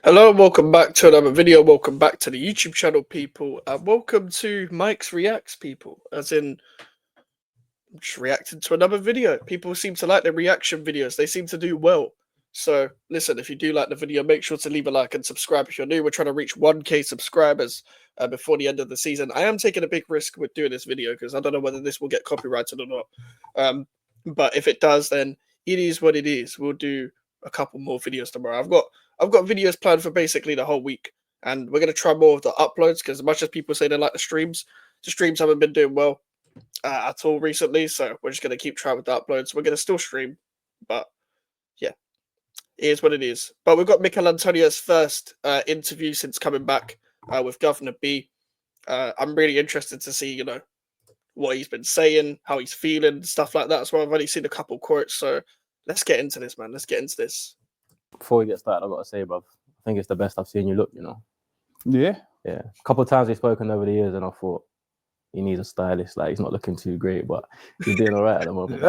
Hello and welcome back to another video. Welcome back to the YouTube channel, people. And welcome to Mike's Reacts, people. As in, I'm just reacting to another video. People seem to like the reaction videos. They seem to do well. So, listen, if you do like the video, make sure to leave a like and subscribe if you're new. We're trying to reach 1K subscribers before the end of the season. I am taking a big risk with doing this video because I don't know whether this will get copyrighted or not. But if it does, then it is what it is. We'll do a couple more videos tomorrow. I've got videos planned for basically the whole week, and we're gonna try more of the uploads because as much as people say they like the streams haven't been doing well at all recently. So we're just gonna keep trying with the uploads. We're gonna still stream, but yeah, it is what it is. But we've got Michail Antonio's first interview since coming back with Governor B. I'm really interested to see, what he's been saying, how he's feeling, stuff like that as well. I've only seen a couple quotes, so let's get into this, man. Let's get into this. Before we get started, I've got to say, bruv, I think it's the best I've seen you look, Yeah? Yeah. A couple of times we've spoken over the years and I thought, he needs a stylist. Like, he's not looking too great, but he's doing all right at the moment.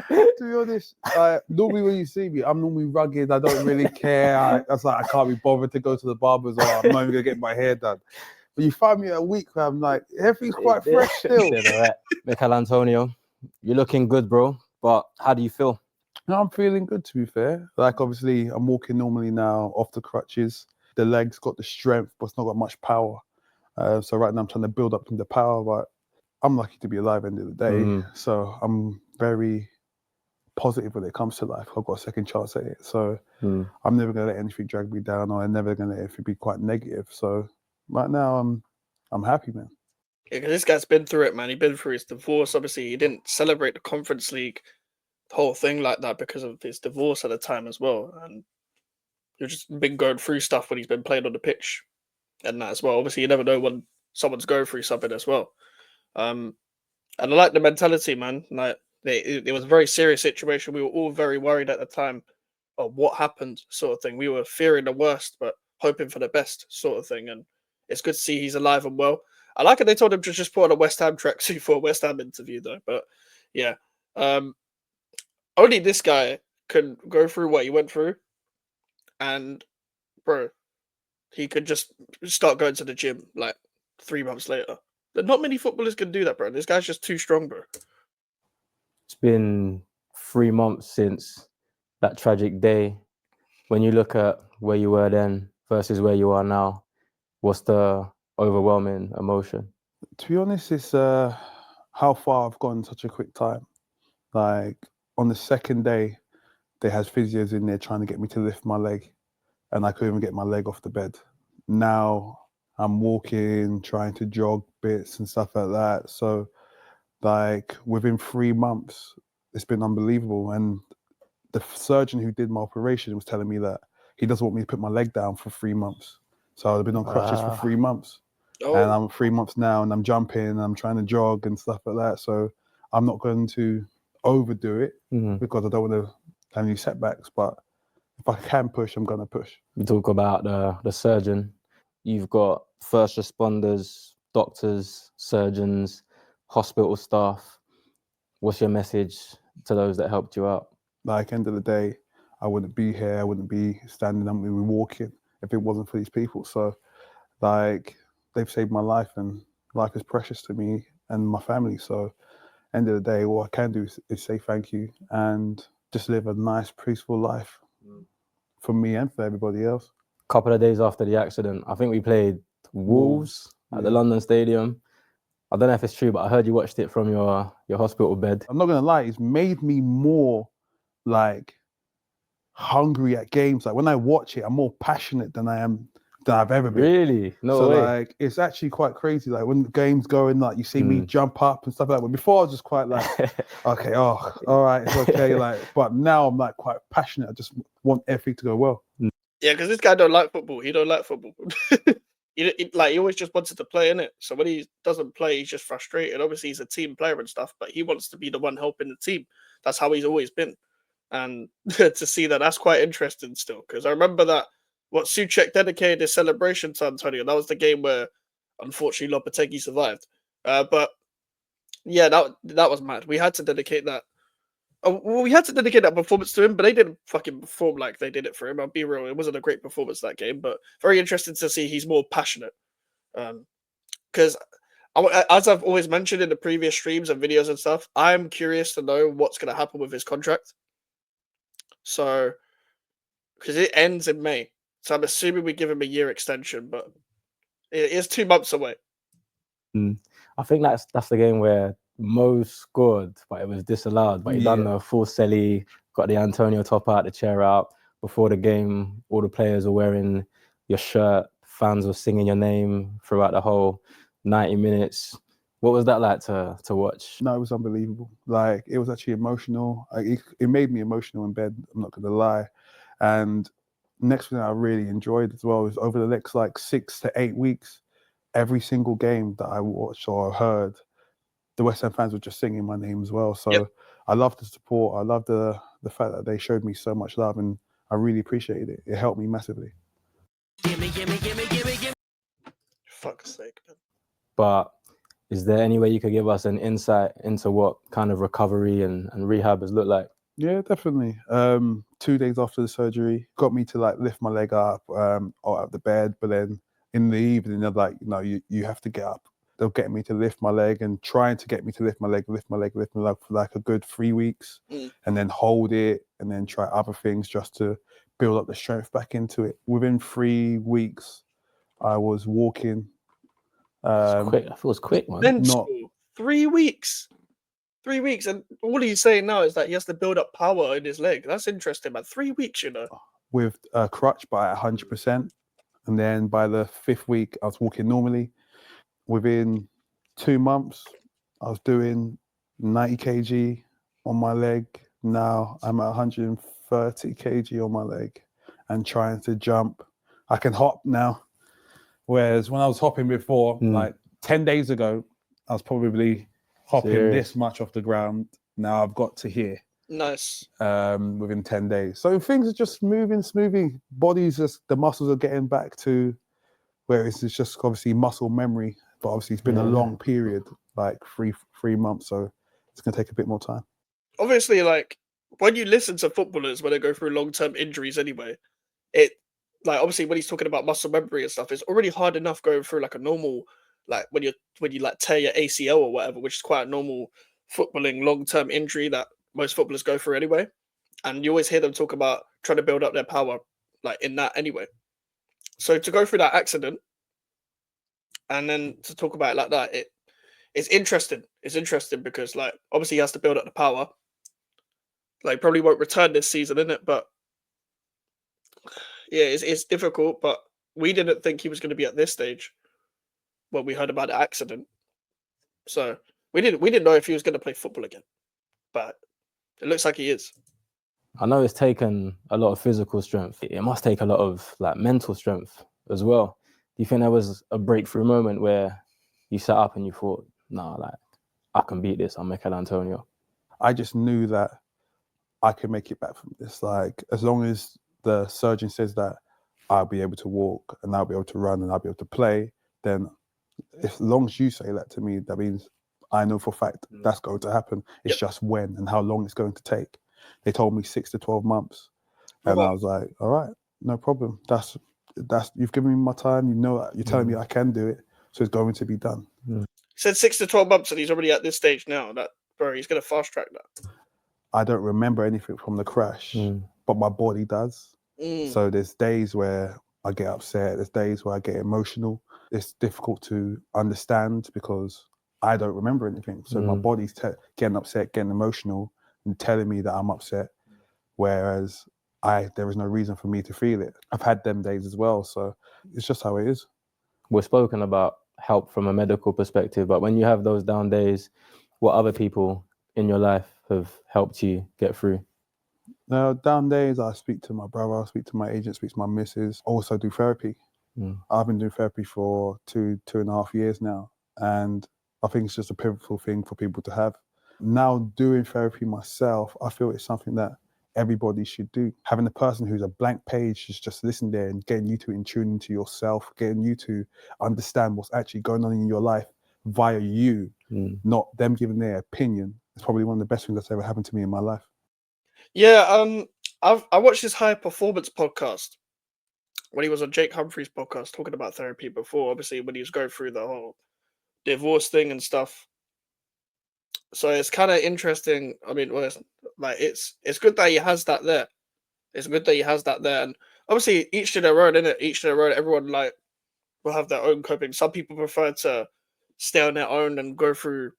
To be honest, normally when you see me, I'm normally rugged. I don't really care. I can't be bothered to go to the barbers, or I'm not even going to get my hair done. But you find me a week where I'm like, everything's quite fresh still. All right. Michail Antonio, you're looking good, bro. But how do you feel? No, I'm feeling good, to be fair. Like, obviously, I'm walking normally now off the crutches. The legs got the strength, but it's not got much power. So right now I'm trying to build up the power, but I'm lucky to be alive at the end of the day. So I'm very positive when it comes to life. I've got a second chance at it. So I'm never going to let anything drag me down, or I'm never going to let anything be quite negative. So right now I'm happy, man. Yeah, because this guy's been through it, man. He's been through his divorce. Obviously, he didn't celebrate the Conference League, the whole thing like that because of his divorce at the time as well. And he's just been going through stuff when he's been playing on the pitch and that as well. Obviously, you never know when someone's going through something as well. And I like the mentality, man. Like it was a very serious situation. We were all very worried at the time of what happened, sort of thing. We were fearing the worst, but hoping for the best, sort of thing. And it's good to see he's alive and well. I like it. They told him to just put on a West Ham tracksuit for a West Ham interview, though. But yeah, only this guy can go through what he went through, and bro, he could just start going to the gym like 3 months later. Not many footballers can do that, bro. This guy's just too strong, bro. It's been 3 months since that tragic day. When you look at where you were then versus where you are now, what's the overwhelming emotion? To be honest, it's how far I've gone in such a quick time. Like, on the second day, they had physios in there trying to get me to lift my leg, and I couldn't even get my leg off the bed. Now I'm walking, trying to jog bits and stuff like that. So, like, within 3 months, it's been unbelievable. And the surgeon who did my operation was telling me that he doesn't want me to put my leg down for 3 months. So I've been on crutches for 3 months. Oh. And I'm 3 months now, and I'm jumping, and I'm trying to jog and stuff like that. So I'm not going to overdo it because I don't want to have any setbacks. But if I can push, I'm going to push. You talk about the surgeon. You've got first responders, doctors, surgeons, hospital staff. What's your message to those that helped you out? Like, end of the day, I wouldn't be here. I wouldn't be standing up and walking if it wasn't for these people. So, like, they've saved my life, and life is precious to me and my family. So, end of the day, what I can do is say thank you and just live a nice, peaceful life for me and for everybody else. A couple of days after the accident, I think we played Wolves at the London Stadium. I don't know if it's true, but I heard you watched it from your hospital bed. I'm not going to lie, it's made me more, like, hungry at games. Like, when I watch it, I'm more passionate than I've ever been. Really? No so way. Like, it's actually quite crazy. Like, when the game's going, like, you see me jump up and stuff like that. But before I was just quite like, okay, all right, it's okay. Like, but now I'm like quite passionate. I just want everything to go well. Yeah, because this guy don't like football. He don't like football. He always just wanted to play in it. So when he doesn't play, he's just frustrated. Obviously, he's a team player and stuff, but he wants to be the one helping the team. That's how he's always been. And to see that's quite interesting still. Because I remember that what Souček dedicated his celebration to Antonio. That was the game where, unfortunately, Lopetegui survived. But yeah, that was mad. We had to dedicate that Well, we had to dedicate that performance to him, but they didn't fucking perform like they did it for him. I'll be real; it wasn't a great performance that game, but very interesting to see he's more passionate. Because as I've always mentioned in the previous streams and videos and stuff, I'm curious to know what's going to happen with his contract. So, because it ends in May, so I'm assuming we give him a year extension, but it is 2 months away. I think that's the game where Mo scored, but it was disallowed. But he done the full celly, got the Antonio top out, the chair out. Before the game, all the players were wearing your shirt. Fans were singing your name throughout the whole 90 minutes. What was that like to watch? No, it was unbelievable. Like, it was actually emotional. It made me emotional in bed, I'm not going to lie. And next thing I really enjoyed as well is over the next like 6 to 8 weeks, every single game that I watched or heard, the West Ham fans were just singing my name as well. So I love the support. I love the fact that they showed me so much love, and I really appreciated it. It helped me massively. Fuck's sake, man. But is there any way you could give us an insight into what kind of recovery and rehab has looked like? Yeah, definitely. 2 days after the surgery, got me to like lift my leg up or out of the bed. But then in the evening, they're like, no, you have to get up. They'll get me to lift my leg, and trying to get me to lift my leg for like a good 3 weeks, and then hold it, and then try other things just to build up the strength back into it. Within 3 weeks, I was walking. It's quick. I feel it's quick, man. Mental. 3 weeks. 3 weeks, and all he's saying now is that he has to build up power in his leg. That's interesting, man. 3 weeks, you know. With a crutch by 100%, and then by the 5th week, I was walking normally. Within 2 months, I was doing 90 kg on my leg. Now I'm at 130 kg on my leg and trying to jump. I can hop now. Whereas when I was hopping before, like 10 days ago, I was probably hopping this much off the ground. Now I've got to here. Nice. Within 10 days. So things are just moving smoothly. The muscles are getting back to where it's just obviously muscle memory. But obviously it's been a long period, like three months. So it's going to take a bit more time. Obviously, like, when you listen to footballers when they go through long-term injuries anyway, it, like, obviously when he's talking about muscle memory and stuff, it's already hard enough going through like a normal, like when you like tear your ACL or whatever, which is quite a normal footballing long-term injury that most footballers go through anyway. And you always hear them talk about trying to build up their power, like in that anyway. So to go through that accident and then to talk about it like that, it's interesting. It's interesting because, like, obviously he has to build up the power. Like, probably won't return this season, innit? But yeah, it's difficult. But we didn't think he was going to be at this stage when we heard about the accident. So we didn't know if he was going to play football again. But it looks like he is. I know it's taken a lot of physical strength. It must take a lot of like mental strength as well. Do you think there was a breakthrough moment where you sat up and you thought, nah, like, I can beat this, I'm Michail Antonio? I just knew that I could make it back from this. Like, as long as the surgeon says that I'll be able to walk and I'll be able to run and I'll be able to play, then as long as you say that to me, that means I know for a fact that's going to happen. It's just when and how long it's going to take. They told me 6 to 12 months. And I was like, all right, no problem. That's you've given me my time. You know, you're telling me I can do it. So it's going to be done. He said 6 to 12 months and he's already at this stage now. That, bro, he's going to fast track that. I don't remember anything from the crash, but my body does. So there's days where I get upset. There's days where I get emotional. It's difficult to understand because I don't remember anything. So my body's getting upset, getting emotional, and telling me that I'm upset, whereas there is no reason for me to feel it. I've had them days as well, so it's just how it is. We're spoken about help from a medical perspective, but when you have those down days, what other people in your life have helped you get through? Now, down days, I speak to my brother, I speak to my agent, speak to my missus, also do therapy. I've been doing therapy for 2.5 years now, and I think it's just a pivotal thing for people to have. Now doing therapy myself, I feel it's something that everybody should do. Having a person who's a blank page is just listening there and getting you to in tune into yourself, getting you to understand what's actually going on in your life via you, not them giving their opinion. It's probably one of the best things that's ever happened to me in my life. Yeah, I watched his high performance podcast when he was on Jake Humphrey's podcast talking about therapy before, obviously when he was going through the whole divorce thing and stuff. So it's kind of interesting. I mean, well, it's good that he has that there. It's good that he has that there, and obviously each to their own, innit? Each to their own. Everyone like will have their own coping. Some people prefer to stay on their own and go through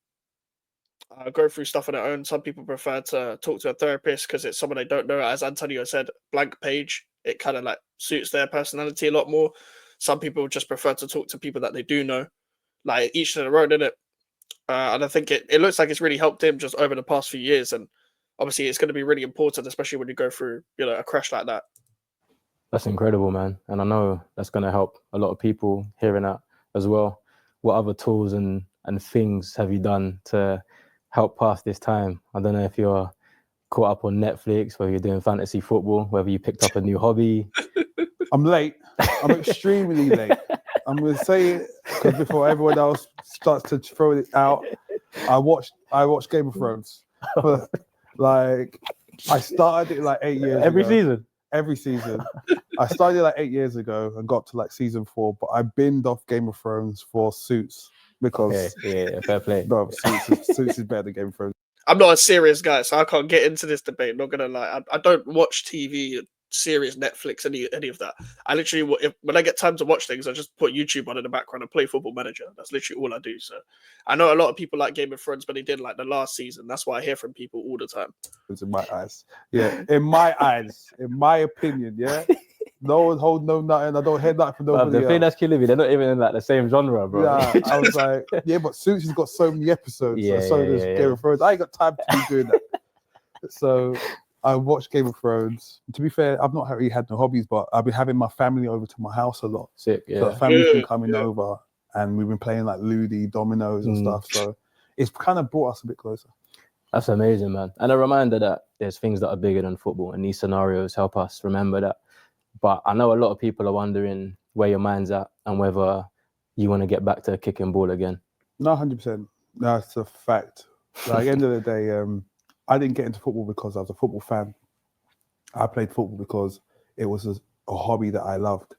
stuff on their own. Some people prefer to talk to a therapist because it's someone they don't know. As Antonio said, blank page. It kind of like suits their personality a lot more. Some people just prefer to talk to people that they do know. Like each to their own, innit? And I think it looks like it's really helped him just over the past few years. And obviously, it's going to be really important, especially when you go through a crash like that. That's incredible, man. And I know that's going to help a lot of people hearing that as well. What other tools and things have you done to help pass this time? I don't know if you're caught up on Netflix, whether you're doing fantasy football, whether you picked up a new hobby. I'm late. I'm extremely late. I'm going to say it because before everyone else starts to throw it out, I watched Game of Thrones. But like, I started it like 8 years Every ago. season. Every season. I started like 8 years ago and got to like season 4, but I binned off Game of Thrones for Suits because Yeah, fair play. no, Suits is better than Game of Thrones. I'm not a serious guy, so I can't get into this debate. Not gonna lie, I don't watch TV, serious Netflix, any of that. I literally, when I get time to watch things, I just put YouTube on in the background and play Football Manager. That's literally all I do. So I know a lot of people like Game of Thrones, but they did like the last season. That's why I hear from people all the time. It's in my eyes. Yeah, in my eyes, in my opinion, yeah. No one hold no nothing. I don't hear nothing from But nobody the thing else. that's killing me, they're not even in like the same genre, bro. Yeah, I was like, yeah, but Suits has got so many episodes. Yeah, so does yeah. Game of Thrones. I ain't got time to be doing that. So I watched Game of Thrones. To be fair, I've not really had no hobbies, but I've been having my family over to my house a lot. Sick, So yeah. the family's been coming Yeah. over and we've been playing like Ludi, dominoes and stuff. So it's kind of brought us a bit closer. That's amazing, man. And a reminder that there's things that are bigger than football, and these scenarios help us remember that. But I know a lot of people are wondering where your mind's at and whether you want to get back to kicking ball again. No, 100%. That's a fact. Like, at the end of the day, I didn't get into football because I was a football fan. I played football because it was a hobby that I loved.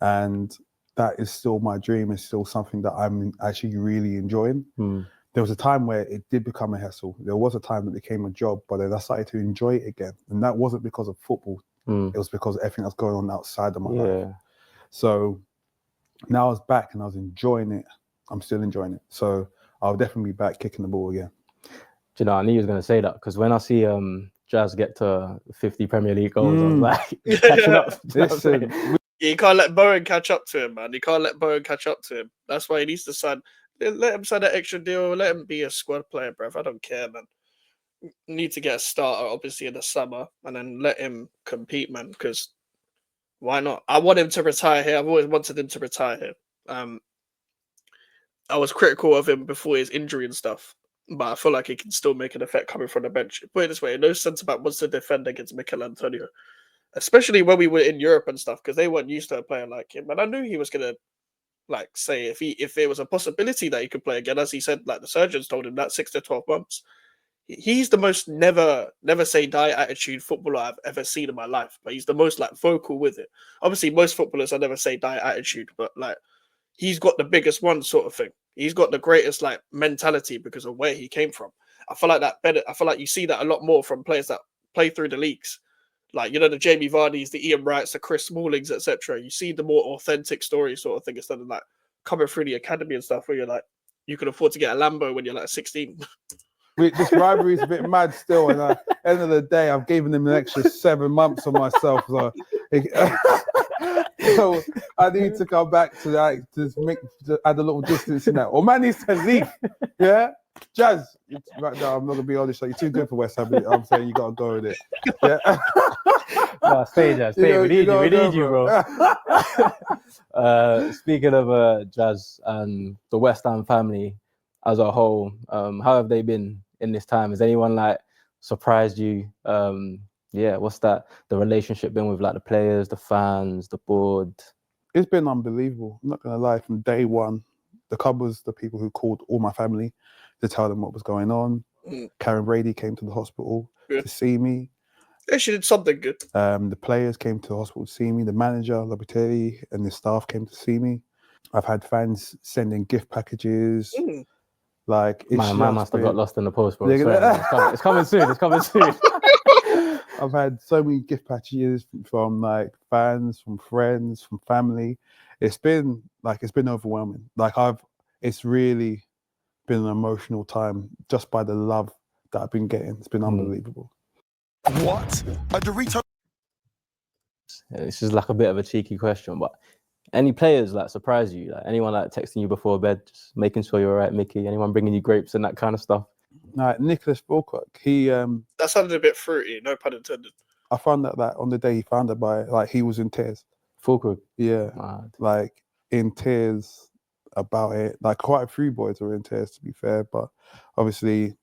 And that is still my dream. It's still something that I'm actually really enjoying. There was a time where it did become a hassle. There was a time that it became a job, but then I started to enjoy it again. And that wasn't because of football. It was because of everything that's going on outside of my life. So now I was back and I was enjoying it. I'm still enjoying it. So I'll definitely be back kicking the ball again. Do you know, I knew you was going to say that because when I see Jazz get to 50 Premier League goals, I was like, he's catching up. Listen, Yeah, you can't let Bowen catch up to him, man. You can't let Bowen catch up to him. That's why he needs to sign. Let him sign that extra deal. Let him be a squad player, bruv. I don't care, man. Need to get a starter, obviously, in the summer, and then let him compete, man. Because why not? I want him to retire here. I've always wanted him to retire here. I was critical of him before his injury and stuff, but I feel like he can still make an effect coming from the bench. Put it this way: no centre back wants to defend against Michail Antonio, especially when we were in Europe and stuff, because they weren't used to a player like him. And I knew he was gonna say if there was a possibility that he could play again, as he said, like the surgeons told him that 6 to 12 months. He's the most never say die attitude footballer I've ever seen in my life, but he's the most like vocal with it. Obviously, most footballers are never say die attitude, but like he's got the biggest one sort of thing. He's got the greatest like mentality because of where he came from. I feel like that better. I feel like you see that a lot more from players that play through the leagues, like the Jamie Vardy's, the Ian Wrights, the Chris Smallings, etc. You see the more authentic story sort of thing instead of like coming through the academy and stuff where you're like you can afford to get a Lambo when you're like 16. this rivalry is a bit mad still, and at the end of the day, I've given him an extra 7 months on myself. So, so I need to come back to that to add a little distance in that. Or man needs to leave. Yeah, Jazz. Right now, I'm not gonna be honest. Like, you're too good for West Ham. I'm saying you gotta go with it. Yeah. No, stay, Jazz. Stay. We need you, bro. Speaking of Jazz and the West Ham family as a whole, how have they been in this time? Has anyone like surprised you? What's the relationship been with like the players, the fans, the board? It's been unbelievable. I'm not gonna lie. From day one, the Cub was the people who called all my family to tell them what was going on. Karen Brady came to the hospital to see me. Yeah, she did something good. The players came to the hospital to see me. The manager, Lopatelli, and the staff came to see me. I've had fans sending gift packages. Mm. Like it's Man, mine must have got been- lost in the post, bro. Look at Sorry, man. that. It's coming soon. It's coming soon. I've had so many gift packages from like fans, from friends, from family. It's been overwhelming. It's really been an emotional time just by the love that I've been getting. It's been unbelievable. What? A Dorito? This is like a bit of a cheeky question, but any players like surprise you? Like anyone like texting you before bed, just making sure you're all right, Mickey? Anyone bringing you grapes and that kind of stuff? Like Nicholas Fulcock, That sounded a bit fruity, no pun intended. I found out that on the day he found it he was in tears. Fulcrum. Yeah, Mad. like in tears about it. Like quite a few boys were in tears, to be fair, but obviously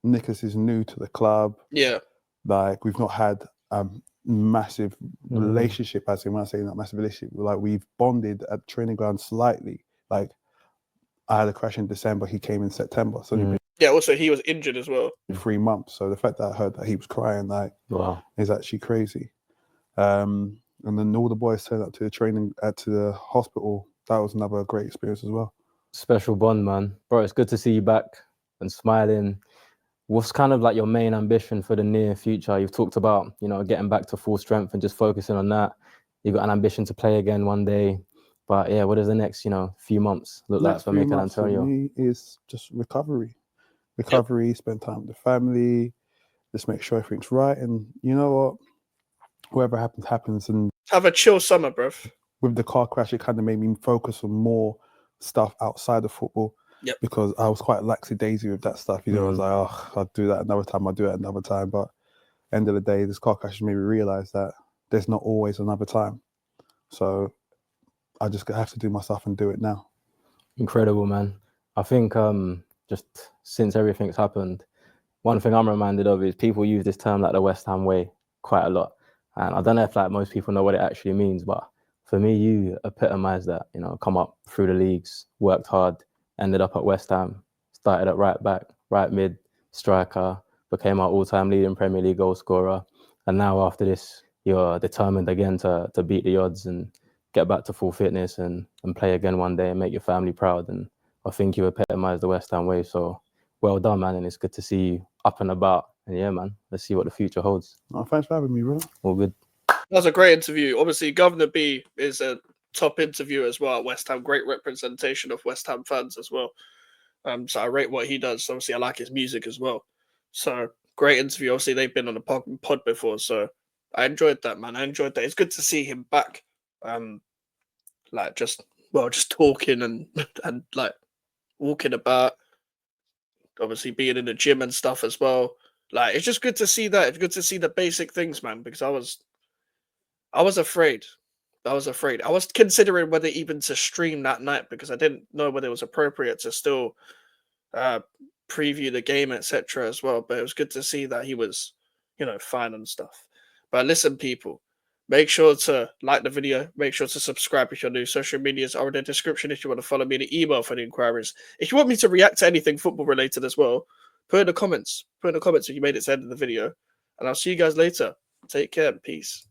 Nicholas is new to the club. Yeah. Like we've not had a massive relationship, as in when I say not massive relationship, like we've bonded at training ground slightly. Like I had a crash in December, he came in September, so only Yeah, also he was injured as well. been 3 months. So the fact that I heard that he was crying, like, Wow. is actually crazy. And then all the boys turned up to the training to the hospital. That was another great experience as well. Special bond, man. Bro, it's good to see you back and smiling. What's kind of like your main ambition for the near future? You've talked about, you know, getting back to full strength and just focusing on that. You've got an ambition to play again one day. But yeah, what does the next, few months look like for Michail Antonio? For me is just recovery. Spend time with the family, just make sure everything's right. And you know what? Whatever happens, happens. And Have a chill summer, bruv. with the car crash, it kind of made me focus on more stuff outside of football. Yep. Because I was quite lackadaisy with that stuff. You know, I was like, oh, I'll do that another time. I'll do it another time. But end of the day, this car crash made me realize that there's not always another time. So I just have to do my stuff and do it now. Incredible, man. I think just since everything's happened, one thing I'm reminded of is people use this term like the West Ham way quite a lot. And I don't know if like most people know what it actually means, but for me, you epitomise that, come up through the leagues, worked hard, ended up at West Ham, started at right back, right mid, striker, became our all-time leading Premier League goal scorer. And now after this, you're determined again to beat the odds and get back to full fitness and play again one day and make your family proud. And I think you epitomise the West Ham way. So well done, man. And it's good to see you up and about. And yeah, man, let's see what the future holds. Oh, thanks for having me, bro. All good. That was a great interview. Obviously, Governor B is a top interview as well at West Ham. Great representation of West Ham fans as well. So I rate what he does. Obviously, I like his music as well. So great interview. Obviously, they've been on a pod before, so I enjoyed that, man. I enjoyed that. It's good to see him back. Just talking and like walking about. Obviously, being in the gym and stuff as well. Like, it's just good to see that. It's good to see the basic things, man. Because I was afraid. I was considering whether even to stream that night because I didn't know whether it was appropriate to still preview the game, etc. as well. But it was good to see that he was, fine and stuff. But listen, people, make sure to like the video. Make sure to subscribe if you're new. Social medias are in the description if you want to follow me. The email for any inquiries. If you want me to react to anything football related as well, put in the comments. Put in the comments if you made it to the end of the video. And I'll see you guys later. Take care and peace.